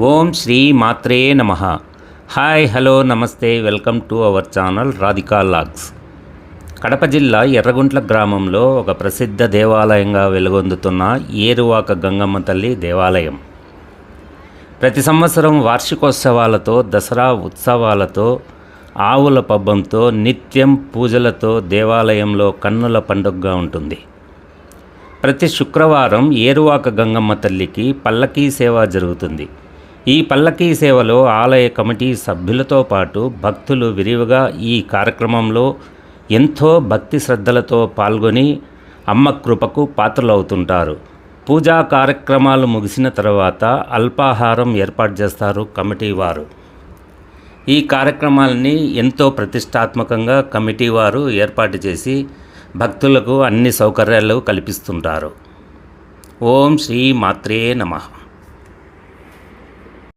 ఓం శ్రీ మాత్రే నమః. హాయ్ హలో నమస్తే, welcome to our channel Radhika logs. Kadapa జిల్లా ఎర్రగుంట్ల గ్రామంలో ఒక ప్రసిద్ధ దేవాలయంగా వెలుగొందుతున్న ఏరువాక గంగమ్మ తల్లి దేవాలయం ప్రతి సంవత్సరం వార్షికోత్సవాలతో, దసరా ఉత్సవాలతో, ఆవుల పబ్బంతో, నిత్యం పూజలతో దేవాలయంలో కన్నుల పండుగగా ఉంటుంది. ప్రతి శుక్రవారం ఏరువాక గంగమ్మ తల్లికి పల్లకీ సేవ జరుగుతుంది. ఈ పల్లకీ సేవలో ఆలయ కమిటీ సభ్యులతో పాటు భక్తులు విరివిగా ఈ కార్యక్రమంలో ఎంతో భక్తి శ్రద్ధలతో పాల్గొని అమ్మ కృపకు పాత్రలవుతుంటారు. పూజా కార్యక్రమాలు ముగిసిన తర్వాత అల్పాహారం ఏర్పాటు చేస్తారు కమిటీ వారు. ఈ కార్యక్రమాలని ఎంతో ప్రతిష్టాత్మకంగా కమిటీ వారు ఏర్పాటు చేసి భక్తులకు అన్ని సౌకర్యాలు కల్పిస్తుంటారు. ఓం శ్రీ మాత్రే నమః.